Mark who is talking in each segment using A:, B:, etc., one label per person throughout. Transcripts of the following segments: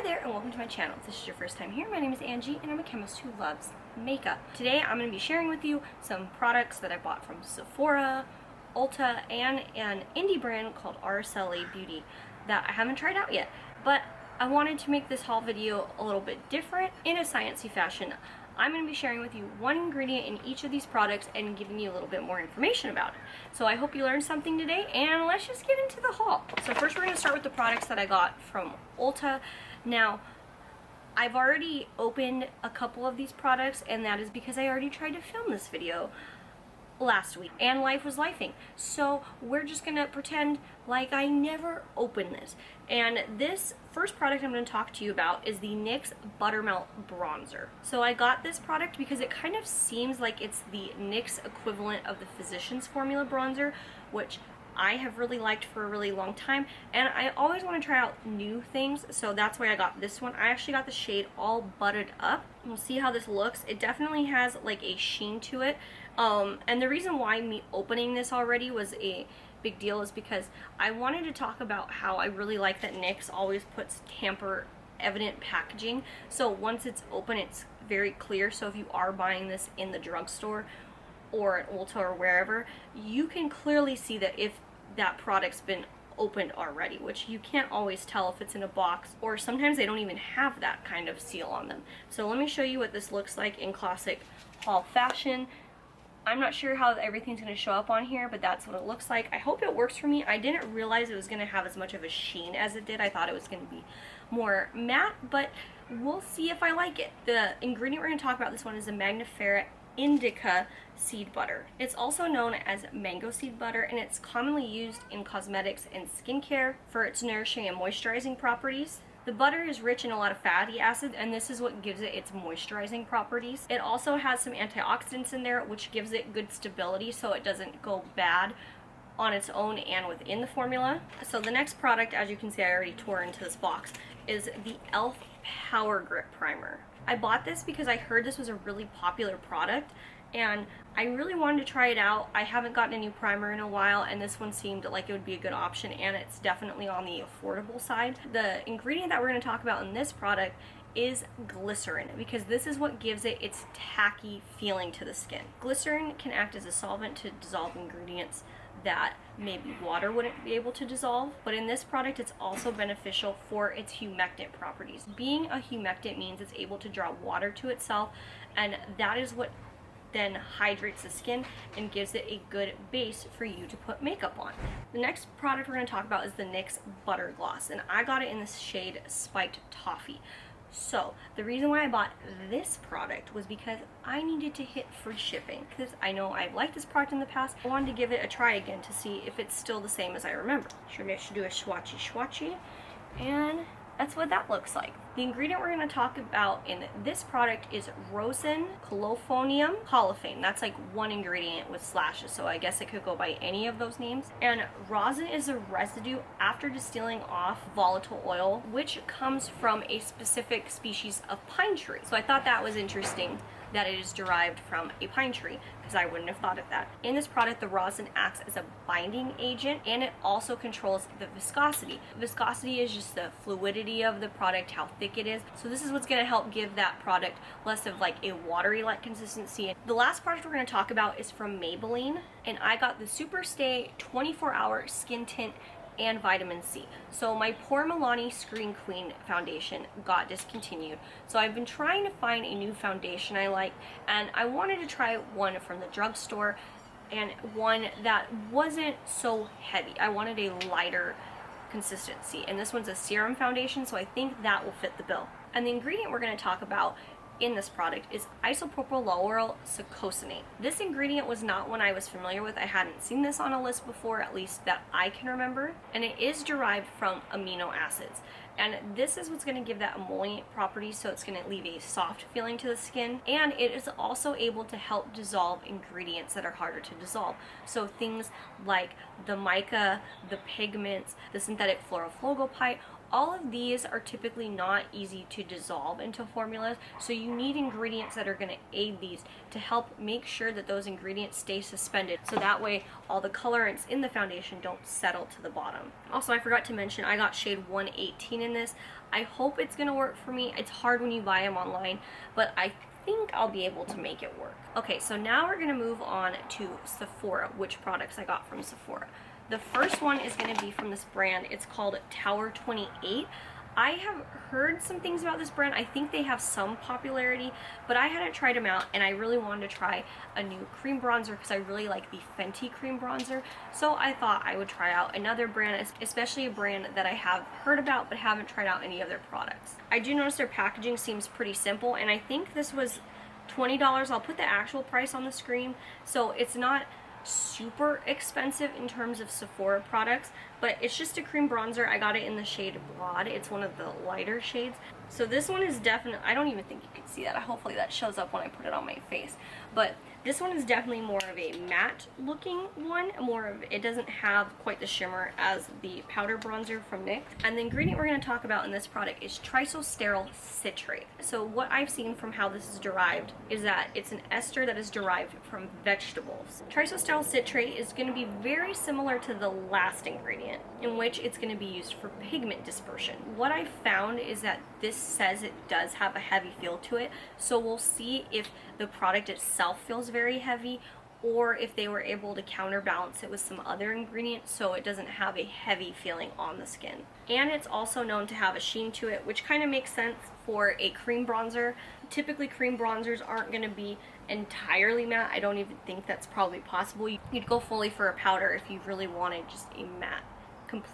A: there and welcome to my channel. If this is your first time here, my name is Angie and I'm a chemist who loves makeup. Today I'm going to be sharing with you some products that I bought from Sephora, Ulta, and an indie brand called Araceli Beauty that I haven't tried out yet. But I wanted to make this haul video a little bit different in a sciencey fashion. I'm going to be sharing with you one ingredient in each of these products and giving you a little bit more information about it. So I hope you learned something today, and let's just get into the haul. So first we're going to start with the products that I got from Ulta. Now, I've already opened a couple of these products, and that is because I already tried to film this video last week and life was lifing, so we're just gonna pretend like I never opened this. And this first product I'm going to talk to you about is the NYX Buttermelt Bronzer. So I got this product because it kind of seems like it's the NYX equivalent of the Physicians Formula bronzer, which I have really liked for a really long time, and I always want to try out new things, so that's why I got this one. I actually got the shade All Buttered Up. We'll see how this looks. It definitely has like a sheen to it, and the reason why me opening this already was a big deal is because I wanted to talk about how I really like that NYX always puts tamper evident packaging, so once it's open it's very clear. So if you are buying this in the drugstore or at Ulta or wherever, you can clearly see that if that product's been opened already, which you can't always tell if it's in a box, or sometimes they don't even have that kind of seal on them. So let me show you what this looks like in classic haul fashion. I'm not sure how everything's going to show up on here, but that's what it looks like. I hope it works for me. I didn't realize it was going to have as much of a sheen as it did. I thought it was going to be more matte, but we'll see if I like it. The ingredient we're going to talk about this one is the Magnifera Indica seed butter. It's also known as mango seed butter, and it's commonly used in cosmetics and skincare for its nourishing and moisturizing properties. The butter is rich in a lot of fatty acids, and this is what gives it its moisturizing properties. It also has some antioxidants in there, which gives it good stability so it doesn't go bad on its own and within the formula. So the next product, as you can see I already tore into this box, is the e.l.f. Power Grip Primer. I bought this because I heard this was a really popular product and I really wanted to try it out. I haven't gotten a new primer in a while, and this one seemed like it would be a good option, and it's definitely on the affordable side. The ingredient that we're going to talk about in this product is glycerin, because this is what gives it its tacky feeling to the skin. Glycerin can act as a solvent to dissolve ingredients that maybe water wouldn't be able to dissolve, but in this product it's also beneficial for its humectant properties. Being a humectant means it's able to draw water to itself, and that is what then hydrates the skin and gives it a good base for you to put makeup on. The next product we're going to talk about is the NYX Butter Gloss, and I got it in the shade Spiked Toffee. So the reason why I bought this product was because I needed to hit free shipping, because I know I've liked this product in the past. I wanted to give it a try again to see if it's still the same as I remember. Should do a swatchy, and that's what that looks like. The ingredient we're going to talk about in this product is rosin colophonium colophane. That's like one ingredient with slashes, so I guess it could go by any of those names. And rosin is a residue after distilling off volatile oil, which comes from a specific species of pine tree. So I thought that was interesting that it is derived from a pine tree, because I wouldn't have thought of that. In this product, the rosin acts as a binding agent, and it also controls the viscosity. Viscosity is just the fluidity of the product, how thick it is. So this is what's going to help give that product less of like a watery-like consistency. The last product we're going to talk about is from Maybelline, and I got the Super Stay 24-Hour Skin Tint and vitamin C. So my Pore Milani Screen Queen foundation got discontinued, so I've been trying to find a new foundation I like, and I wanted to try one from the drugstore and one that wasn't so heavy. I wanted a lighter consistency, and this one's a serum foundation, so I think that will fit the bill. And the ingredient we're going to talk about in this product is isopropyl lauryl succosinate. This ingredient was not one I was familiar with. I hadn't seen this on a list before, at least that I can remember, and it is derived from amino acids. And this is what's going to give that emollient property, so it's going to leave a soft feeling to the skin, and it is also able to help dissolve ingredients that are harder to dissolve. So things like the mica, the pigments, the synthetic fluorophloropyte, All of these are typically not easy to dissolve into formulas, so you need ingredients that are going to aid these to help make sure that those ingredients stay suspended, so that way all the colorants in the foundation don't settle to the bottom. Also, I forgot to mention, I got shade 118 in this. I hope it's going to work for me. It's hard when you buy them online, but I think I'll be able to make it work. Okay, so now we're going to move on to Sephora, which products I got from Sephora. The first one is going to be from this brand. It's called Tower 28. I have heard some things about this brand. I think they have some popularity, but I hadn't tried them out, and I really wanted to try a new cream bronzer because I really like the Fenty cream bronzer. So I thought I would try out another brand, especially a brand that I have heard about but haven't tried out any of their products. I do notice their packaging seems pretty simple, and I think this was $20. I'll put the actual price on the screen, so it's not super expensive in terms of Sephora products, but it's just a cream bronzer. I got it in the shade Broad. It's one of the lighter shades. So this one is definitely, I don't even think you can see that. Hopefully that shows up when I put it on my face. But this one is definitely more of a matte looking one. It doesn't have quite the shimmer as the powder bronzer from NYX. And the ingredient we're going to talk about in this product is trisulsteryl citrate. So what I've seen from how this is derived is that it's an ester that is derived from vegetables. Trisulsteryl citrate is going to be very similar to the last ingredient, in which it's going to be used for pigment dispersion. What I found is that this says it does have a heavy feel to it, so we'll see if the product itself feels very heavy, or if they were able to counterbalance it with some other ingredients so it doesn't have a heavy feeling on the skin. And it's also known to have a sheen to it, which kind of makes sense for a cream bronzer. Typically cream bronzers aren't going to be entirely matte. I don't even think that's probably possible. You'd go fully for a powder if you really wanted just a matte,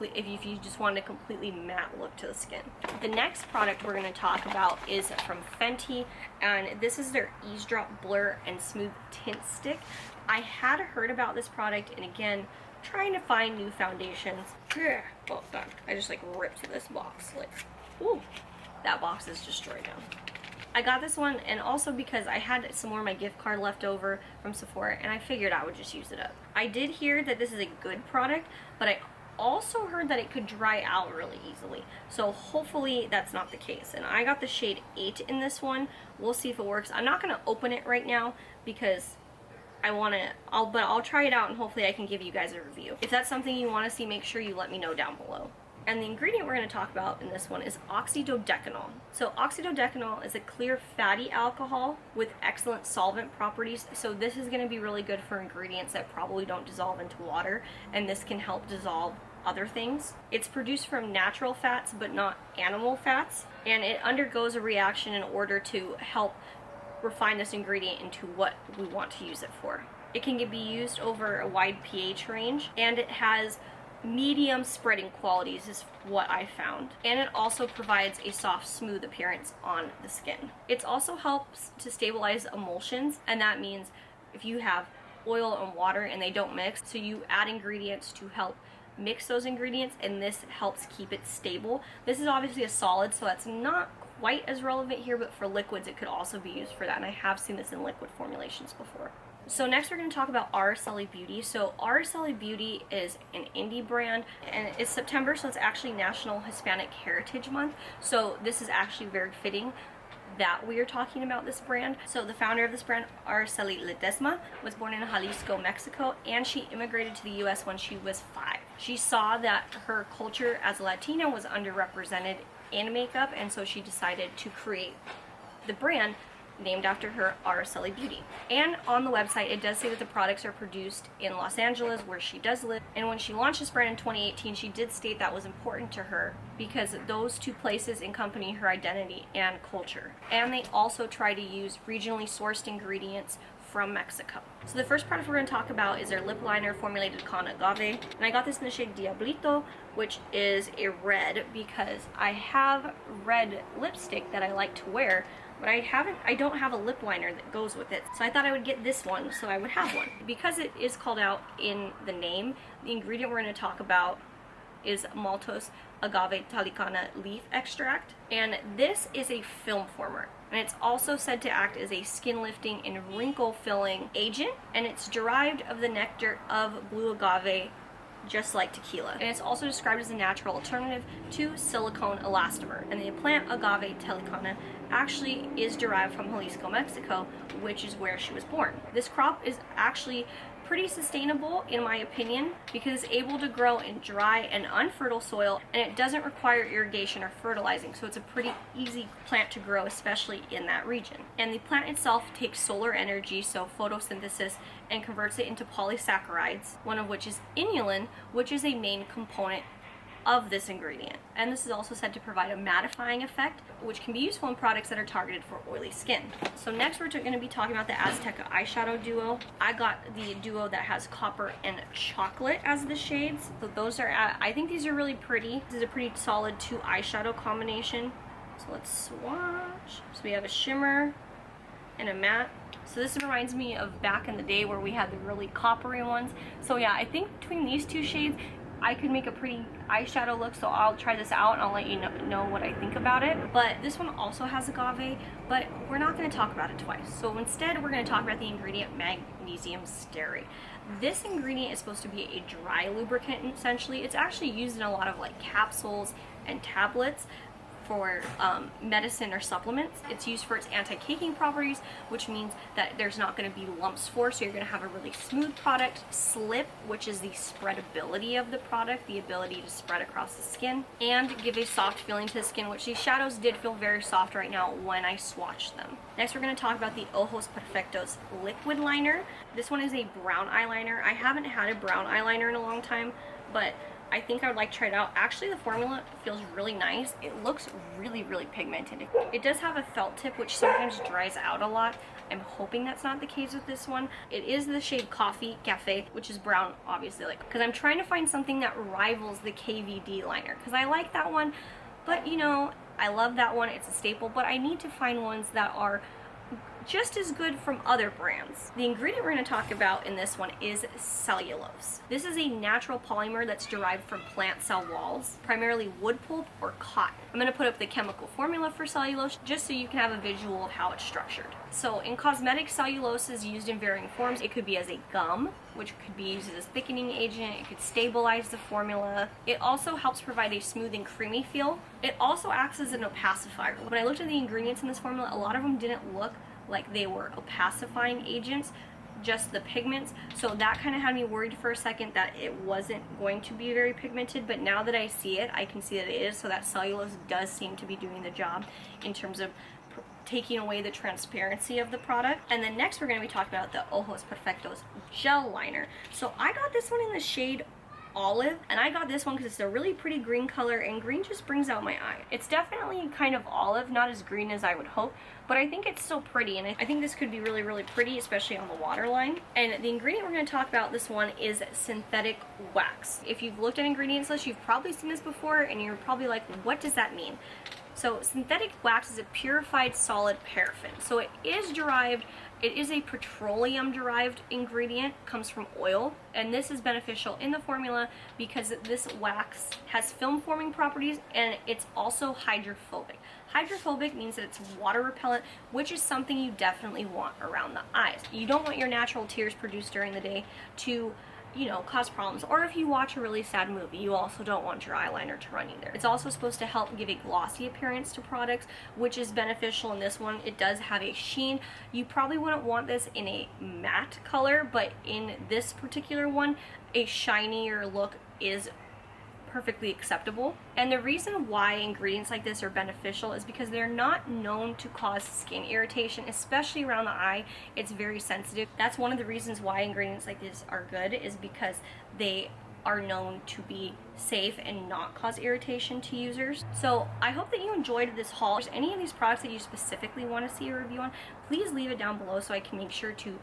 A: if you just wanted a completely matte look to the skin. The next product we're going to talk about is from Fenty, and this is their Eavesdrop Blur and Smooth Tint Stick. I had heard about this product, and again, trying to find new foundations. Oh god, I just like ripped this box. Like, ooh, that box is destroyed now. I got this one, and also because I had some more of my gift card left over from Sephora, and I figured I would just use it up. I did hear that this is a good product, but I also heard that it could dry out really easily, so hopefully that's not the case. And I got the shade 8 in this one. We'll see if it works. I'm not going to open it right now because but I'll try it out, and hopefully I can give you guys a review. If that's something you want to see, make sure you let me know down below. And the ingredient we're going to talk about in this one is oxydodecanol. So oxydodecanol is a clear fatty alcohol with excellent solvent properties. So this is going to be really good for ingredients that probably don't dissolve into water, and this can help dissolve other things. It's produced from natural fats but not animal fats, and it undergoes a reaction in order to help refine this ingredient into what we want to use it for. It can be used over a wide pH range, and it has medium spreading qualities is what I found. And it also provides a soft, smooth appearance on the skin. It also helps to stabilize emulsions, and that means if you have oil and water and they don't mix, so you add ingredients to help mix those ingredients, and this helps keep it stable. This is obviously a solid, so that's not quite as relevant here, but for liquids it could also be used for that, and I have seen this in liquid formulations before. So next we're going to talk about Araceli Beauty. So Araceli Beauty is an indie brand, and it's September, so it's actually National Hispanic Heritage Month, so this is actually very fitting that we are talking about this brand. So the founder of this brand, Araceli Ledesma, was born in Jalisco, Mexico, and she immigrated to the US when she was 5. She saw that her culture as a Latina was underrepresented in makeup, and so she decided to create the brand named after her, Araceli Beauty. And on the website it does say that the products are produced in Los Angeles, where she does live, and when she launched this brand in 2018, she did state that was important to her because those two places accompany her identity and culture. And they also try to use regionally sourced ingredients from Mexico. So the first product we're going to talk about is their lip liner formulated con agave, and I got this in the shade Diablito, which is a red because I have red lipstick that I like to wear, but I don't have a lip liner that goes with it. So I thought I would get this one so I would have one. Because it is called out in the name, the ingredient we're going to talk about is maltose agave talicana leaf extract, and this is a film former, and it's also said to act as a skin lifting and wrinkle filling agent, and it's derived of the nectar of blue agave just like tequila. And it's also described as a natural alternative to silicone elastomer. And the plant agave telecana actually is derived from Jalisco, Mexico, which is where she was born. This crop is actually pretty sustainable in my opinion because it's able to grow in dry and unfertile soil, and it doesn't require irrigation or fertilizing, so it's a pretty easy plant to grow, especially in that region. And the plant itself takes solar energy, so photosynthesis, and converts it into polysaccharides, one of which is inulin, which is a main component of this ingredient. And this is also said to provide a mattifying effect, which can be useful in products that are targeted for oily skin. So next we're going to be talking about the Azteca eyeshadow duo. I got the duo that has copper and chocolate as the shades. So those are, I think these are really pretty. This is a pretty solid 2 eyeshadow combination. So let's swatch. So we have a shimmer and a matte. So this reminds me of back in the day where we had the really coppery ones. So yeah, I think between these 2 shades, I could make a pretty eyeshadow look, so I'll try this out and I'll let you know what I think about it. But this one also has agave, but we're not going to talk about it twice. So instead, we're going to talk about the ingredient magnesium stearate. This ingredient is supposed to be a dry lubricant, essentially. It's actually used in a lot of like capsules and tablets for medicine or supplements. It's used for its anti-caking properties, which means that there's not going to be lumps for, so you're going to have a really smooth product. Slip, which is the spreadability of the product, the ability to spread across the skin, and give a soft feeling to the skin, which these shadows did feel very soft right now when I swatched them. Next, we're going to talk about the Ojos Perfectos liquid liner. This one is a brown eyeliner. I haven't had a brown eyeliner in a long time, but I think I would like to try it out. Actually, the formula feels really nice. It looks really, really pigmented. It does have a felt tip, which sometimes dries out a lot. I'm hoping that's not the case with this one. It is the shade Coffee Cafe, which is brown, obviously, like, because I'm trying to find something that rivals the KVD liner, because I like that one, but you know, I love that one. It's a staple, but I need to find ones that are just as good from other brands. The ingredient we're going to talk about in this one is cellulose. This is a natural polymer that's derived from plant cell walls, primarily wood pulp or cotton. I'm going to put up the chemical formula for cellulose just so you can have a visual of how it's structured. So in cosmetics, cellulose is used in varying forms. It could be as a gum, which could be used as a thickening agent. It could stabilize the formula. It also helps provide a smooth and creamy feel. It also acts as an opacifier. When I looked at the ingredients in this formula, a lot of them didn't look like they were opacifying agents, just the pigments. So that kind of had me worried for a second that it wasn't going to be very pigmented, but now that I see it, I can see that it is. So that cellulose does seem to be doing the job in terms of taking away the transparency of the product. And then next we're going to be talking about the Ojos Perfectos gel liner. So I got this one in the shade Olive, and I got this one because it's a really pretty green color, and green just brings out my eye. It's definitely kind of olive, not as green as I would hope, but I think it's still pretty, and I think this could be really, really pretty, especially on the waterline. And the ingredient we're going to talk about this one is synthetic wax. If you've looked at ingredients list, you've probably seen this before, and you're probably like, what does that mean? So synthetic wax is a purified solid paraffin. So it is a petroleum derived ingredient, comes from oil, and this is beneficial in the formula because this wax has film forming properties, and it's also hydrophobic. Hydrophobic means that it's water repellent, which is something you definitely want around the eyes. You don't want your natural tears produced during the day to, you know, cause problems. Or if you watch a really sad movie, you also don't want your eyeliner to run either. It's also supposed to help give a glossy appearance to products, which is beneficial in this one. It does have a sheen. You probably wouldn't want this in a matte color, but in this particular one, a shinier look is perfectly acceptable. And the reason why ingredients like this are beneficial is because they're not known to cause skin irritation, especially around the eye. It's very sensitive. That's one of the reasons why ingredients like this are good, is because they are known to be safe and not cause irritation to users. So I hope that you enjoyed this haul. If there's any of these products that you specifically want to see a review on, please leave it down below so I can make sure to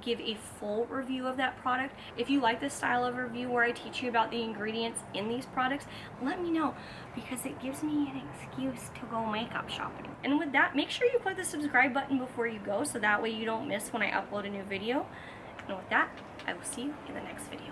A: give a full review of that product. If you like this style of review where I teach you about the ingredients in these products, let me know, because it gives me an excuse to go makeup shopping. And with that, make sure you click the subscribe button before you go, so that way you don't miss when I upload a new video. And with that, I will see you in the next video.